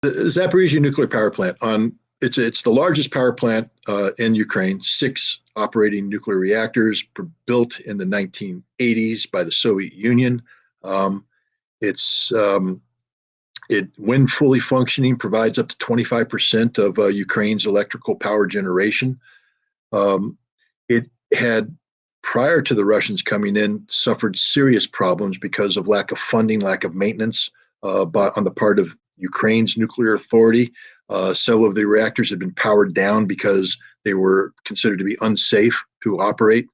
The Zaporizhia nuclear power plant it's the largest power plant in Ukraine. 6 operating nuclear reactors built in the 1980s by the Soviet Union. Um, it's it, when fully functioning, provides up to 25% of Ukraine's electrical power generation. Um, it had, prior to the Russians coming in, suffered serious problems because of lack of funding, lack of maintenance on the part of Ukraine's nuclear authority. Several of the reactors had been powered down because they were considered to be unsafe to operate.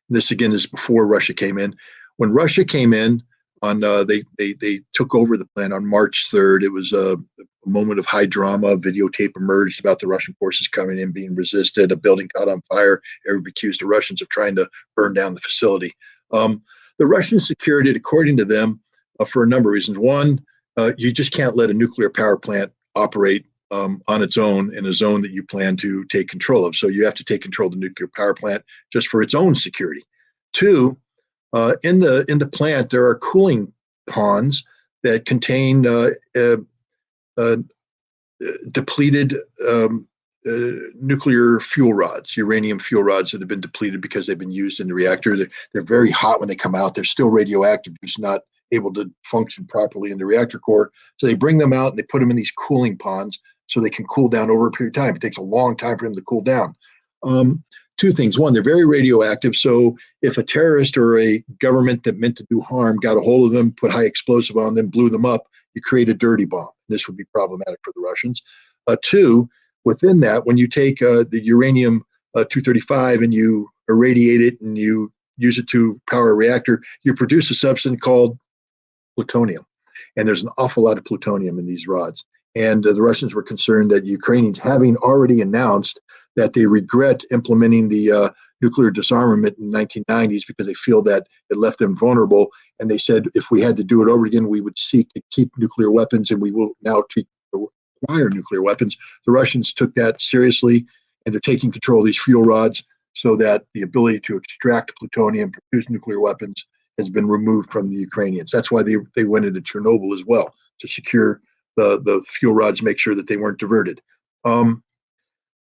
This again is before Russia came in. When Russia came in, they took over the plant on March 3rd. It was a moment of high drama. Videotape emerged about the Russian forces coming in, being resisted. A building caught on fire. Everybody accused the Russians of trying to burn down the facility. The Russians secured it, according to them, for a number of reasons. One, you just can't let a nuclear power plant operate on its own in a zone that you plan to take control of. So you have to take control of the nuclear power plant just for its own security. Two, in the plant, there are cooling ponds that contain depleted nuclear fuel rods, uranium fuel rods that have been depleted because they've been used in the reactor. They're very hot when they come out. They're still radioactive, just not able to function properly in the reactor core. So they bring them out and they put them in these cooling ponds so they can cool down over a period of time. It takes a long time for them to cool down. Two things. One, they're very radioactive. So if a terrorist or a government that meant to do harm got a hold of them, put high explosive on them, blew them up, you create a dirty bomb. This would be problematic for the Russians. Two, within that, when you take the uranium 235 and you irradiate it and you use it to power a reactor, you produce a substance called plutonium. And there's an awful lot of plutonium in these rods. And the Russians were concerned that Ukrainians, having already announced that they regret implementing the nuclear disarmament in the 1990s because they feel that it left them vulnerable. And they said, if we had to do it over again, we would seek to keep nuclear weapons, and we will now acquire nuclear weapons. The Russians took that seriously, and they're taking control of these fuel rods so that the ability to extract plutonium, produce nuclear weapons, has been removed from the Ukrainians. That's why they went into Chernobyl as well, to secure the fuel rods, make sure that they weren't diverted. And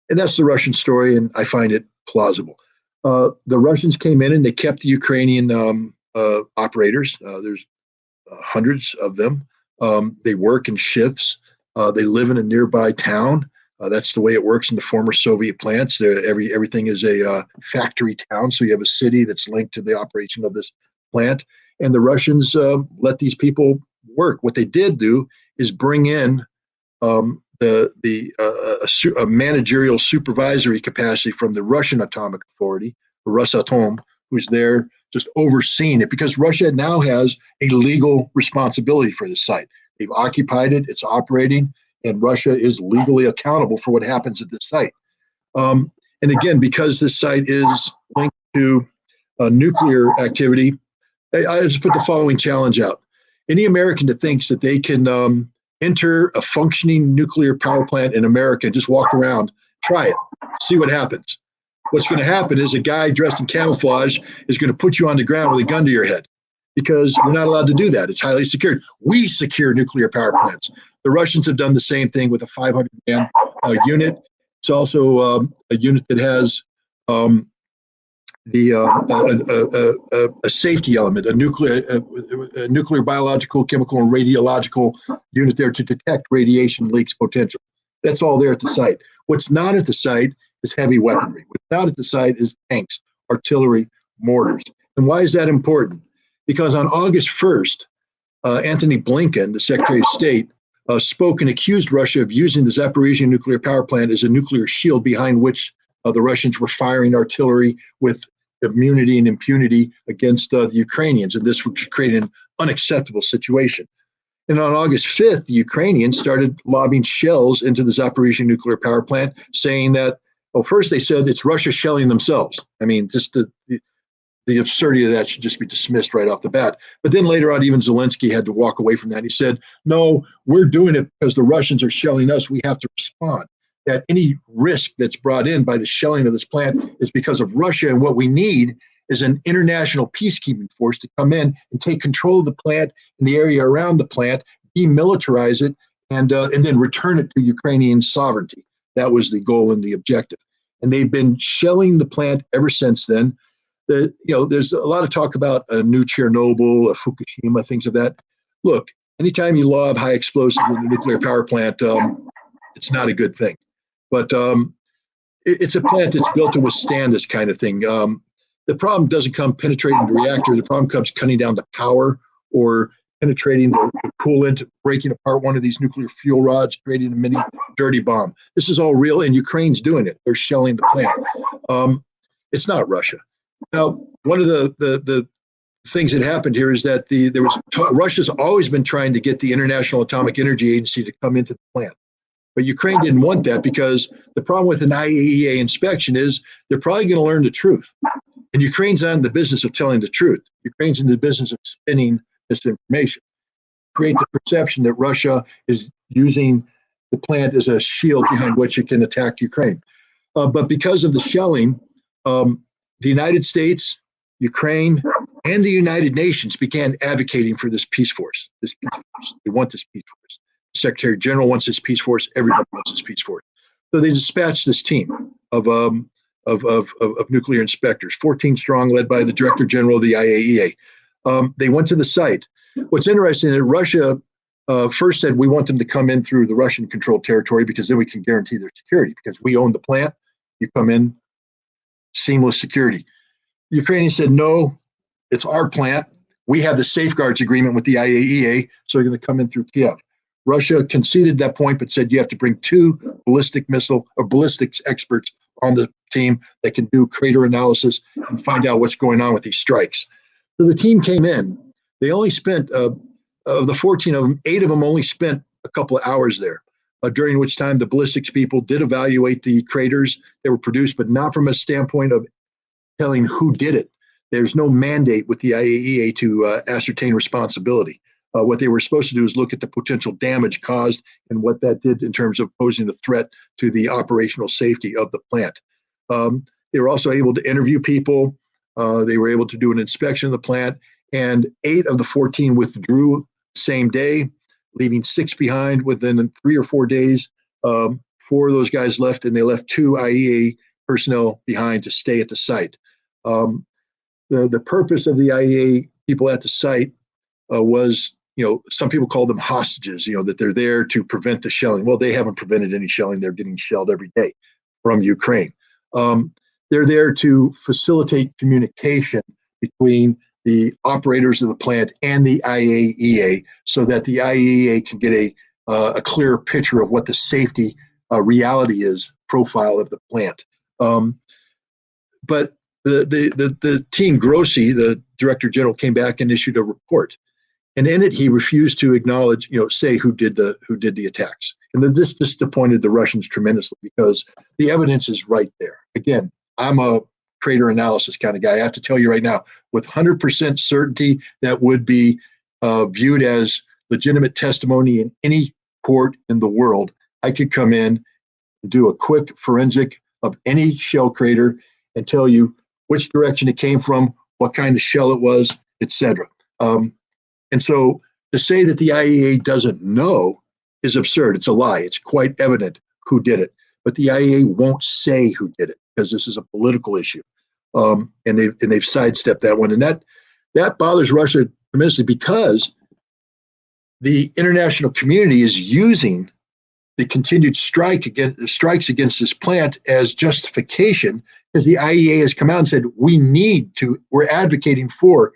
that's the Russian story, and I find it plausible. The Russians came in and they kept the Ukrainian operators. There's hundreds of them. They work in shifts. They live in a nearby town. That's the way it works in the former Soviet plants. Everything is a factory town, so you have a city that's linked to the operation of this plant. And the Russians let these people work. What they did do is bring in a managerial supervisory capacity from the Russian Atomic Authority, Rosatom, who's there just overseeing it, because Russia now has a legal responsibility for the site. They've occupied it, it's operating, and Russia is legally accountable for what happens at this site. And again, because this site is linked to nuclear activity, I just put the following challenge out. Any American that thinks that they can enter a functioning nuclear power plant in America and just walk around, try it, see what happens. What's going to happen is a guy dressed in camouflage is going to put you on the ground with a gun to your head, because we're not allowed to do that. It's highly secured. We secure nuclear power plants. The Russians have done the same thing with a 500-man unit. It's also a unit that has a safety element, a nuclear, biological, chemical, and radiological unit there to detect radiation leaks potential. That's all there at the site. What's not at the site is heavy weaponry. What's not at the site is tanks, artillery, mortars. And why is that important? Because on August 1st, Anthony Blinken, the Secretary of State, spoke and accused Russia of using the Zaporizhia nuclear power plant as a nuclear shield behind which the Russians were firing artillery with immunity and impunity against the Ukrainians, and this would create an unacceptable situation. And on August 5th, the Ukrainians started lobbing shells into the Zaporizhia nuclear power plant, saying that, well, first they said it's Russia shelling themselves. I mean, just the absurdity of that should just be dismissed right off the bat. But then later on, even Zelensky had to walk away from that. He said, no, we're doing it because the Russians are shelling us. We have to respond. That any risk that's brought in by the shelling of this plant is because of Russia. And what we need is an international peacekeeping force to come in and take control of the plant and the area around the plant, demilitarize it, and then return it to Ukrainian sovereignty. That was the goal and the objective. And they've been shelling the plant ever since then. There's a lot of talk about a new Chernobyl, a Fukushima, things of that. Look, anytime you lob high explosives in a nuclear power plant, it's not a good thing. But it's a plant that's built to withstand this kind of thing. The problem doesn't come penetrating the reactor. The problem comes cutting down the power or penetrating the coolant, breaking apart one of these nuclear fuel rods, creating a mini dirty bomb. This is all real, and Ukraine's doing it. They're shelling the plant. It's not Russia. Now, one of the things that happened here is that Russia's always been trying to get the International Atomic Energy Agency to come into the plant. But Ukraine didn't want that because the problem with an IAEA inspection is they're probably going to learn the truth. And Ukraine's not in the business of telling the truth. Ukraine's in the business of spinning misinformation, create the perception that Russia is using the plant as a shield behind which it can attack Ukraine. But because of the shelling, the United States, Ukraine, and the United Nations began advocating for this peace force. They want this peace force. The Secretary General wants this peace force. Everybody wants this peace force. So they dispatched this team of nuclear inspectors, 14 strong, led by the Director General of the IAEA. They went to the site. What's interesting is that Russia first said, we want them to come in through the Russian-controlled territory because then we can guarantee their security because we own the plant. You come in, seamless security. The Ukrainians said, no, it's our plant. We have the safeguards agreement with the IAEA, so you're going to come in through Kiev. Russia conceded that point, but said you have to bring 2 ballistics experts on the team that can do crater analysis and find out what's going on with these strikes. So the team came in. They only spent, of the 14 of them, 8 of them only spent a couple of hours there, during which time the ballistics people did evaluate the craters that were produced, but not from a standpoint of telling who did it. There's no mandate with the IAEA to ascertain responsibility. What they were supposed to do is look at the potential damage caused and what that did in terms of posing a threat to the operational safety of the plant. They were also able to interview people. They were able to do an inspection of the plant, and 8 of the 14 withdrew same day, leaving 6 behind. Within 3 or 4 days, 4 of those guys left, and they left 2 IAEA personnel behind to stay at the site. The purpose of the IAEA people at the site was, some people call them hostages, that they're there to prevent the shelling. Well, they haven't prevented any shelling. They're getting shelled every day from Ukraine. They're there to facilitate communication between the operators of the plant and the IAEA so that the IAEA can get a clearer picture of what the safety reality is, profile of the plant. But the team Grossi, the Director General, came back and issued a report. And in it, he refused to acknowledge, say who did the attacks. And this disappointed the Russians tremendously because the evidence is right there. Again, I'm a crater analysis kind of guy. I have to tell you right now, with 100% certainty, that would be viewed as legitimate testimony in any court in the world. I could come in and do a quick forensic of any shell crater and tell you which direction it came from, what kind of shell it was, etc. And so to say that the IAEA doesn't know is absurd. It's a lie. It's quite evident who did it. But the IAEA won't say who did it because this is a political issue. And they've sidestepped that one. And that bothers Russia tremendously because the international community is using the continued strikes against this plant as justification because the IAEA has come out and said, we're advocating for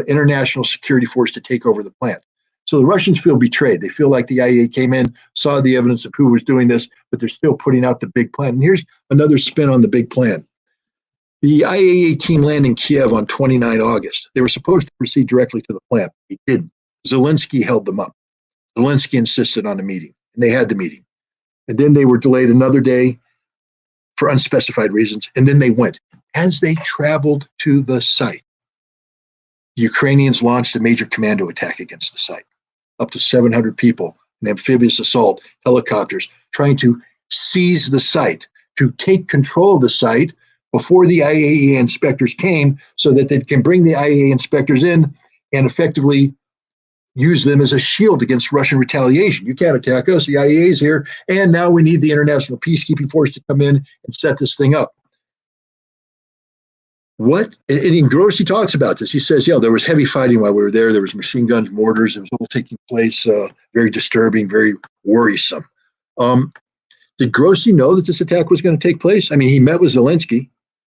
international security force to take over the plant. So the Russians feel betrayed. They feel like the IAEA came in, saw the evidence of who was doing this, but they're still putting out the big plan. And here's another spin on the big plan. The IAEA team landed in Kiev on 29 August. They were supposed to proceed directly to the plant. They didn't. Zelensky held them up. Zelensky insisted on a meeting, and they had the meeting. And then they were delayed another day for unspecified reasons, and then they went. As they traveled to the site, the Ukrainians launched a major commando attack against the site. Up to 700 people, an amphibious assault, helicopters, trying to seize the site, to take control of the site before the IAEA inspectors came so that they can bring the IAEA inspectors in and effectively use them as a shield against Russian retaliation. You can't attack us. The IAEA is here, and now we need the international peacekeeping force to come in and set this thing up. And Grossi talks about this. He says, there was heavy fighting while we were there. There was machine guns, mortars. It was all taking place, very disturbing, very worrisome. Did Grossi know that this attack was going to take place? I mean, he met with Zelensky.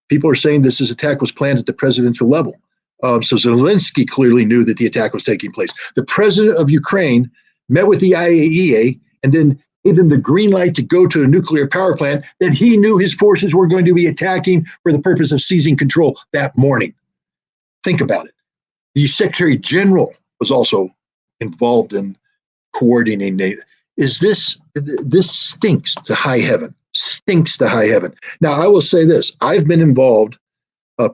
People are saying this attack was planned at the presidential level. So Zelensky clearly knew that the attack was taking place. The president of Ukraine met with the IAEA and then gave them the green light to go to a nuclear power plant that he knew his forces were going to be attacking for the purpose of seizing control that morning. Think about it. The Secretary General was also involved in coordinating NATO. This stinks to high heaven, stinks to high heaven. Now, I will say this. I've been involved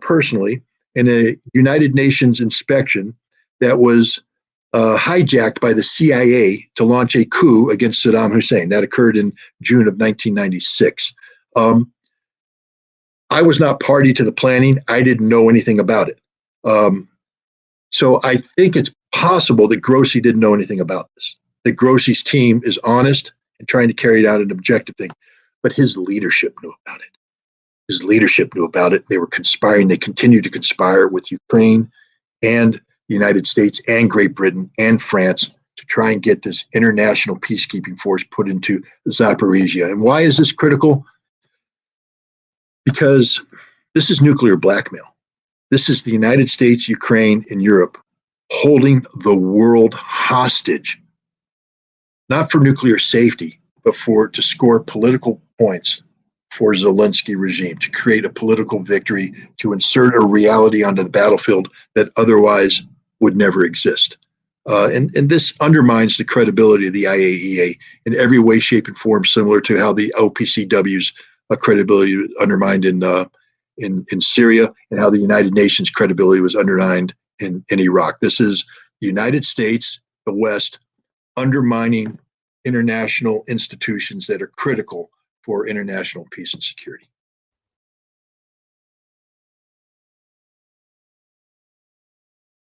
personally in a United Nations inspection that was hijacked by the CIA to launch a coup against Saddam Hussein. That occurred in June of 1996. I was not party to the planning. I didn't know anything about it. So I think it's possible that Grossi didn't know anything about this, that Grossi's team is honest and trying to carry out an objective thing. But his leadership knew about it. His leadership knew about it. They were conspiring. They continued to conspire with Ukraine and the United States and Great Britain and France to try and get this international peacekeeping force put into Zaporizhia. And why is this critical? Because this is nuclear blackmail. This is the United States, Ukraine, and Europe holding the world hostage, not for nuclear safety, but to score political points for Zelensky regime, to create a political victory, to insert a reality onto the battlefield that otherwise would never exist. And this undermines the credibility of the IAEA in every way, shape, and form, similar to how the OPCW's credibility was undermined in Syria, and how the United Nations credibility was undermined in Iraq. This is the United States, the West, undermining international institutions that are critical for international peace and security.